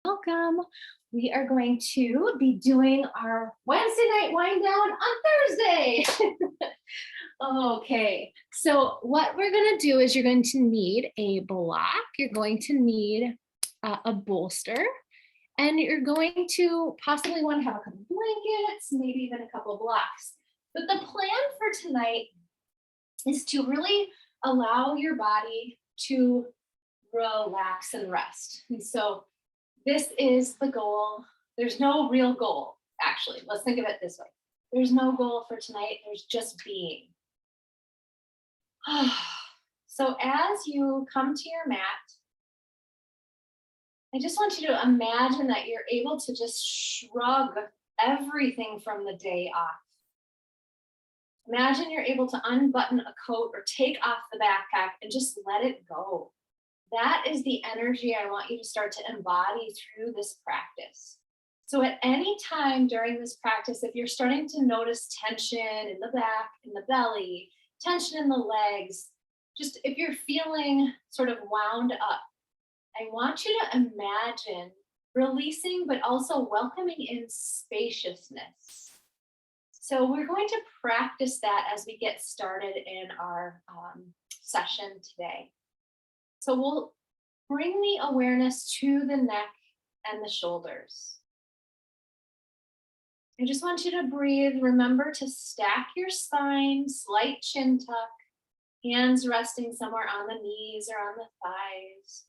Welcome. We are going to be doing our Wednesday night wind down on Thursday. Okay, so what we're going to do is you're going to need a block, you're going to need a bolster, and you're going to possibly want to have a couple blankets, maybe even a couple blocks. But the plan for tonight is to really allow your body to relax and rest. And so this is the goal. There's no real goal, actually. Let's think of it this way. There's no goal for tonight. There's just being. So as you come to your mat, I just want you to imagine that you're able to just shrug everything from the day off. Imagine you're able to unbutton a coat or take off the backpack and just let it go. That is the energy I want you to start to embody through this practice. So at any time during this practice, if you're starting to notice tension in the back, in the belly, tension in the legs, just if you're feeling sort of wound up, I want you to imagine releasing, but also welcoming in spaciousness. So we're going to practice that as we get started in our session today. So we'll bring the awareness to the neck and the shoulders. I just want you to breathe. Remember to stack your spine, slight chin tuck, hands resting somewhere on the knees or on the thighs.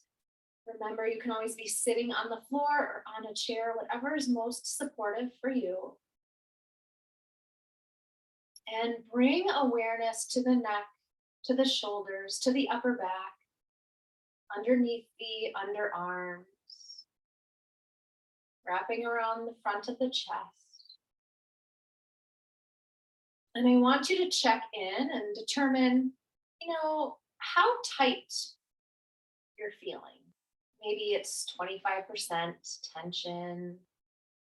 Remember, you can always be sitting on the floor or on a chair, whatever is most supportive for you. And bring awareness to the neck, to the shoulders, to the upper back, underneath the underarms, wrapping around the front of the chest. And I want you to check in and determine, how tight you're feeling. Maybe it's 25% tension,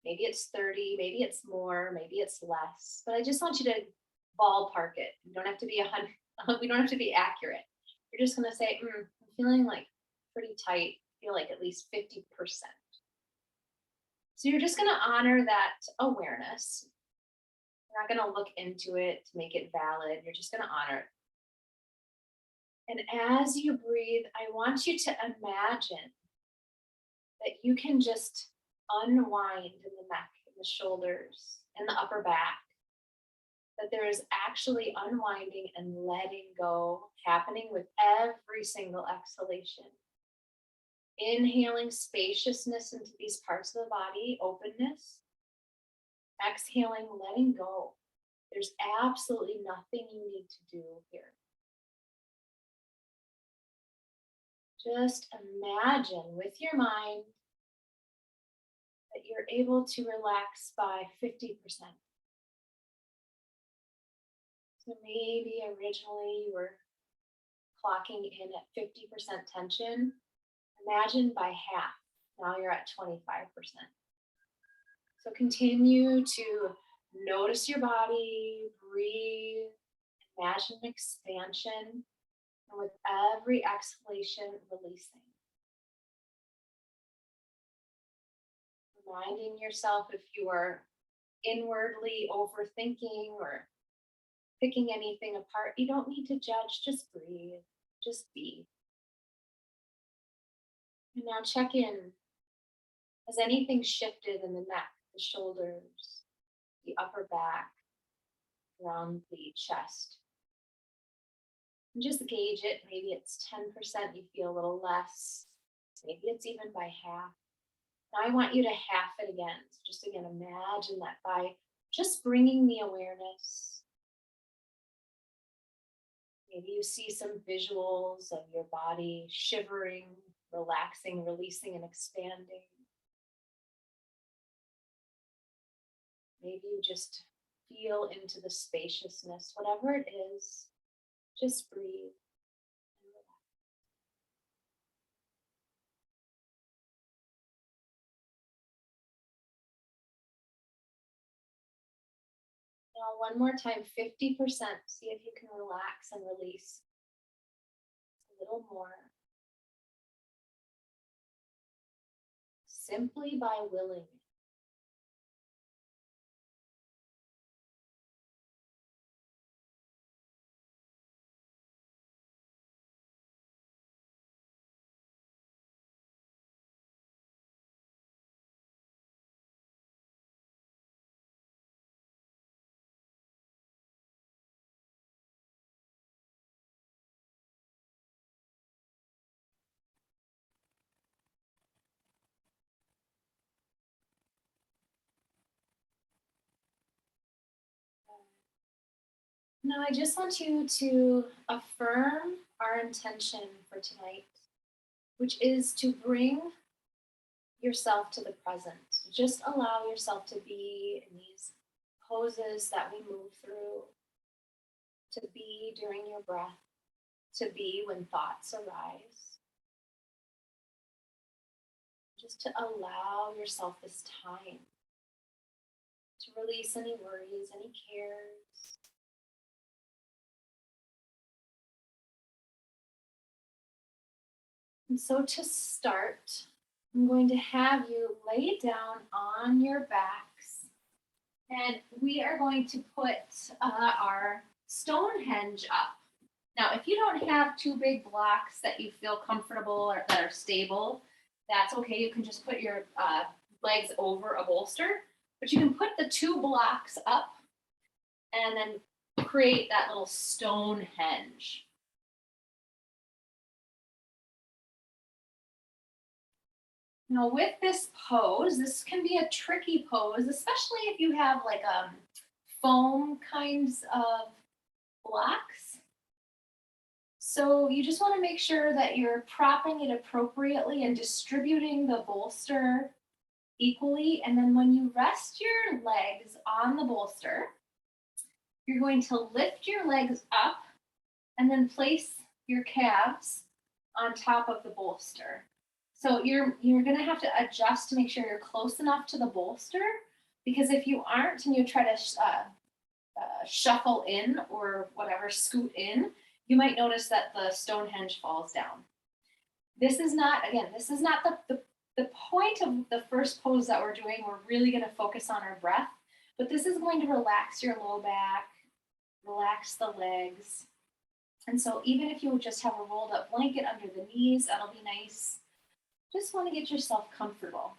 maybe it's 30, maybe it's more, maybe it's less. But I just want you to ballpark it. You don't have to be 100. We don't have to be accurate. You're just going to say, I'm feeling like pretty tight. I feel like at least 50%. So you're just going to honor that awareness. You're not going to look into it to make it valid. You're just going to honor it. And as you breathe, I want you to imagine that you can just unwind in the neck, in the shoulders, and the upper back. That there is actually unwinding and letting go happening with every single exhalation. Inhaling spaciousness into these parts of the body, openness. Exhaling, letting go. There's absolutely nothing you need to do here. Just imagine with your mind that you're able to relax by 50%. So maybe originally you were clocking in at 50% tension. Imagine by half, now you're at 25%. So continue to notice your body, breathe, imagine expansion, and with every exhalation, releasing. Reminding yourself if you are inwardly overthinking or picking anything apart, you don't need to judge, just breathe, just be. And now check in. Has anything shifted in the neck, the shoulders, the upper back, around the chest? And just gauge it. Maybe it's 10%, you feel a little less. Maybe it's even by half. Now I want you to half it again. So just again, imagine that by just bringing the awareness. Maybe you see some visuals of your body shivering, relaxing, releasing, and expanding. Maybe you just feel into the spaciousness, whatever it is, just breathe and relax. Now, one more time, 50%. See if you can relax and release a little more. simply by willing it. Now, I just want you to affirm our intention for tonight, which is to bring yourself to the present. Just allow yourself to be in these poses that we move through, to be during your breath, to be when thoughts arise. Just to allow yourself this time to release any worries, any cares. And so to start, I'm going to have you lay down on your backs, and we are going to put our Stonehenge up. Now, if you don't have two big blocks that you feel comfortable or that are stable, that's okay. You can just put your legs over a bolster, but you can put the two blocks up and then create that little Stonehenge. Now, with this pose, this can be a tricky pose, especially if you have like foam kinds of blocks. So you just want to make sure that you're propping it appropriately and distributing the bolster equally. And then when you rest your legs on the bolster, you're going to lift your legs up and then place your calves on top of the bolster. So you're going to have to adjust to make sure you're close enough to the bolster, because if you aren't and you try to shuffle in or whatever, scoot in, you might notice that the Stonehenge falls down. This is not the point of the first pose that we're doing. We're really going to focus on our breath, but this is going to relax your low back, relax the legs. And so even if you just have a rolled up blanket under the knees, that'll be nice. Just want to get yourself comfortable.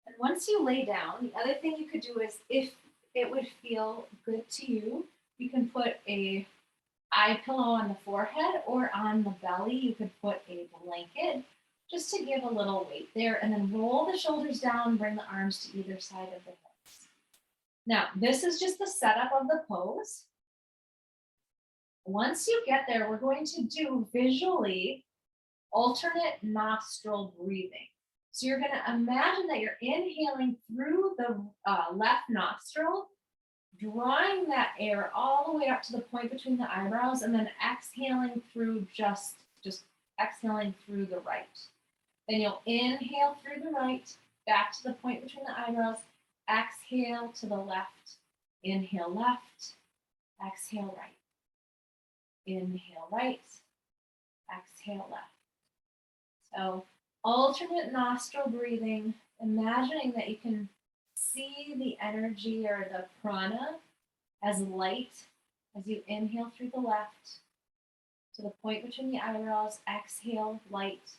And once you lay down, the other thing you could do is, if it would feel good to you, you can put a eye pillow on the forehead, or on the belly you could put a blanket just to give a little weight there, and then roll the shoulders down, bring the arms to either side of the hips. Now, this is just the setup of the pose. Once you get there, we're going to do visually alternate nostril breathing. So you're going to imagine that you're inhaling through the left nostril, drawing that air all the way up to the point between the eyebrows, and then exhaling through just exhaling through the right. Then you'll inhale through the right, back to the point between the eyebrows, exhale to the left, inhale left, exhale right. Inhale right, exhale left. So alternate nostril breathing, imagining that you can see the energy or the prana as light as you inhale through the left to the point between the eyebrows, exhale light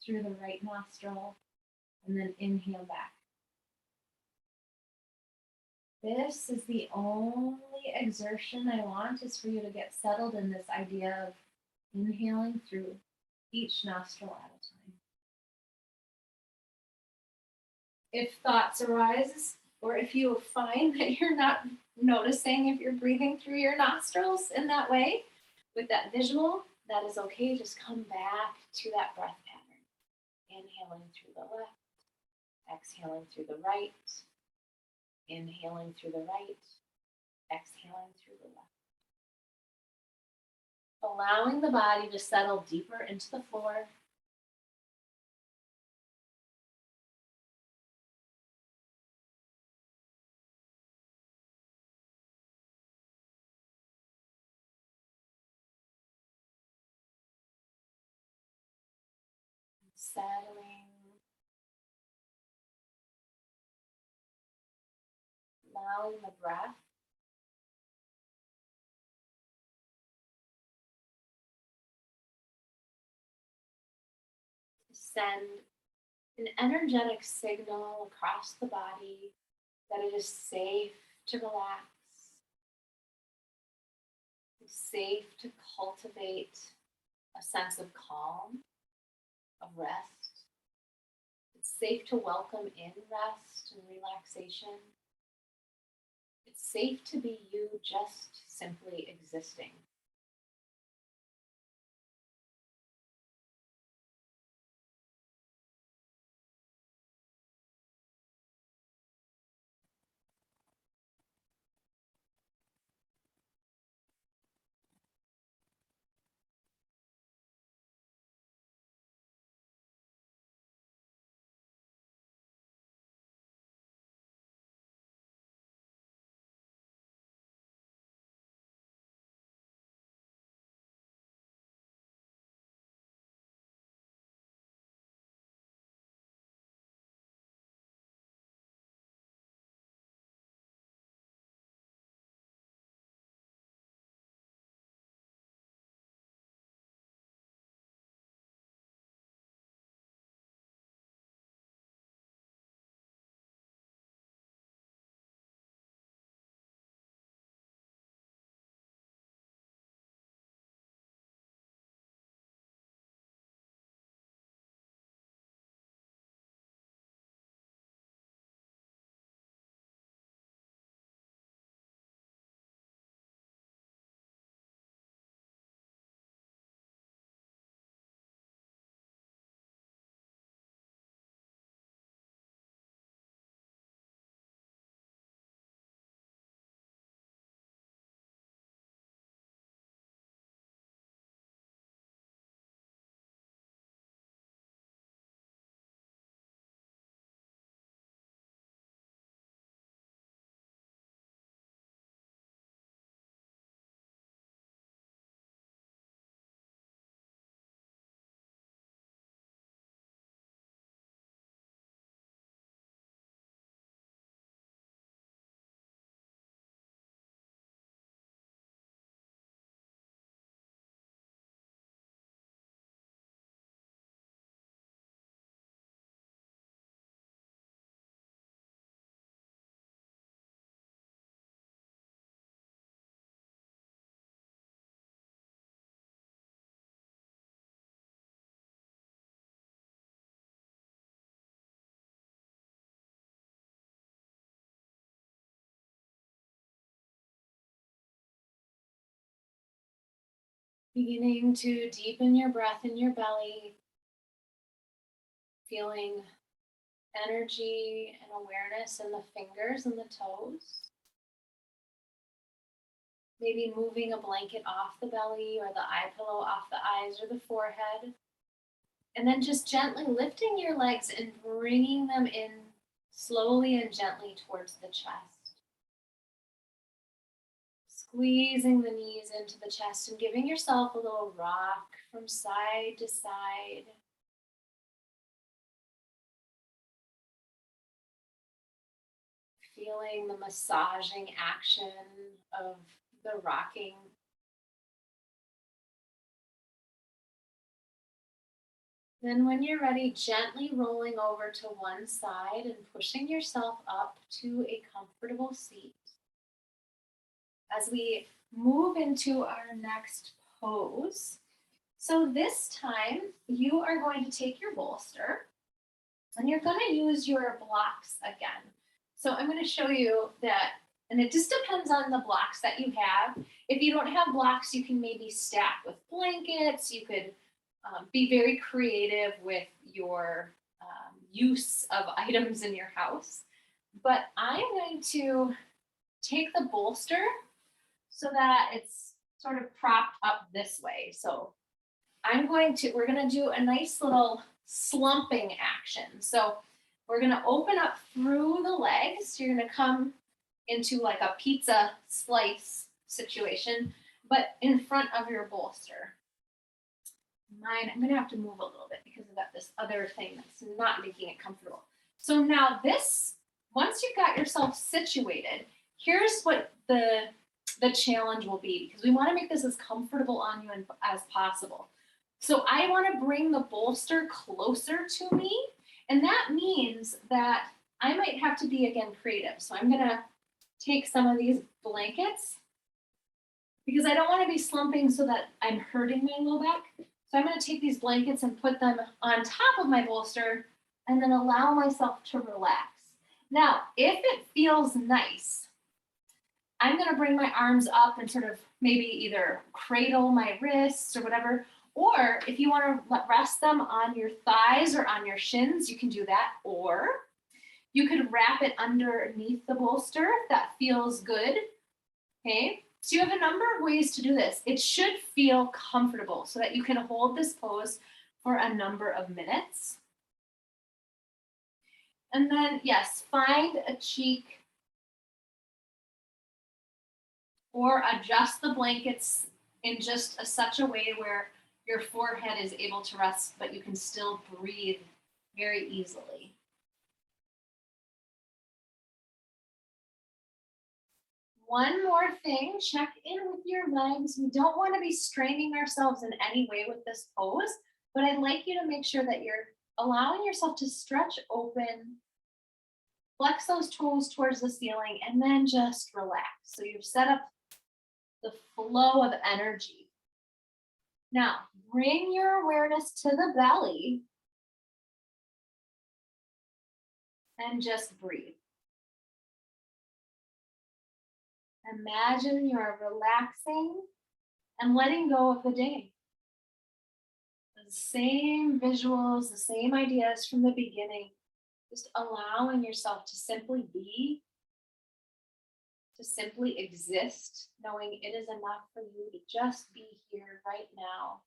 through the right nostril, and then inhale back. This is the only exertion I want, is for you to get settled in this idea of inhaling through each nostril at a time. If thoughts arise, or if you find that you're not noticing if you're breathing through your nostrils in that way, with that visual, that is okay. Just come back to that breath pattern. Inhaling through the left, exhaling through the right, inhaling through the right, exhaling through the left. Allowing the body to settle deeper into the floor. Settling allowing the breath to send an energetic signal across the body that it is safe to relax, it's safe to cultivate a sense of calm, of rest. It's safe to welcome in rest and relaxation. It's safe to be you just simply existing. Beginning to deepen your breath in your belly, feeling energy and awareness in the fingers and the toes. Maybe moving a blanket off the belly or the eye pillow off the eyes or the forehead. And then just gently lifting your legs and bringing them in slowly and gently towards the chest. Squeezing the knees into the chest and giving yourself a little rock from side to side. Feeling the massaging action of the rocking. Then when you're ready, gently rolling over to one side and pushing yourself up to a comfortable seat. As we move into our next pose, so this time you are going to take your bolster and you're going to use your blocks again. So I'm going to show you that, and it just depends on the blocks that you have. If you don't have blocks, you can maybe stack with blankets. You could be very creative with your use of items in your house. But I'm going to take the bolster so that it's sort of propped up this way. So we're going to do a nice little slumping action. So we're going to open up through the legs. You're going to come into like a pizza slice situation, but in front of your bolster. I'm going to have to move a little bit because I've got this other thing that's not making it comfortable. So now once you've got yourself situated, here's what the challenge will be, because we want to make this as comfortable on you as possible. So I want to bring the bolster closer to me, and that means that I might have to be, again, creative. So I'm going to take some of these blankets, because I don't want to be slumping so that I'm hurting my low back. So I'm going to take these blankets and put them on top of my bolster and then allow myself to relax. Now, if it feels nice, I'm going to bring my arms up and sort of maybe either cradle my wrists or whatever, or if you want to rest them on your thighs or on your shins, you can do that. Or you could wrap it underneath the bolster if that feels good. Okay, so you have a number of ways to do this. It should feel comfortable so that you can hold this pose for a number of minutes. And then, yes, find a cheek or adjust the blankets in just such a way where your forehead is able to rest, but you can still breathe very easily. One more thing, check in with your legs. We don't want to be straining ourselves in any way with this pose, but I'd like you to make sure that you're allowing yourself to stretch open, flex those toes towards the ceiling, and then just relax. So you've set up the flow of energy. Now, bring your awareness to the belly and just breathe. Imagine you're relaxing and letting go of the day. The same visuals, the same ideas from the beginning, just allowing yourself to simply be, to simply exist, knowing it is enough for you to just be here right now.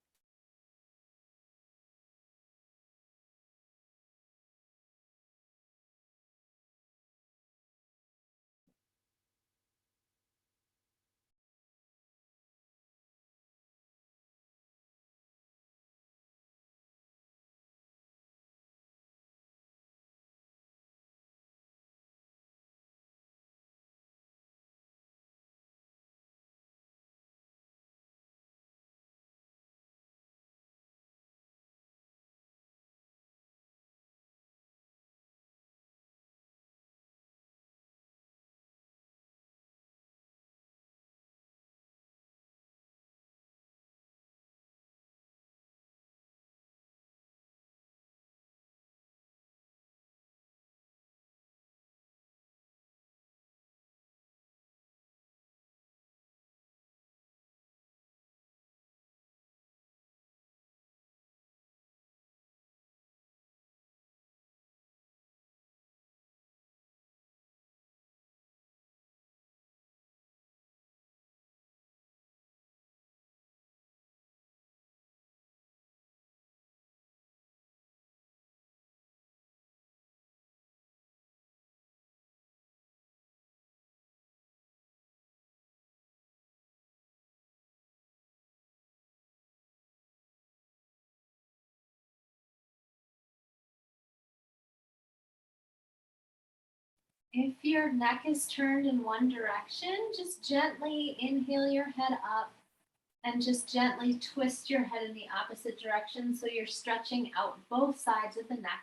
If your neck is turned in one direction, just gently inhale your head up and just gently twist your head in the opposite direction so you're stretching out both sides of the neck.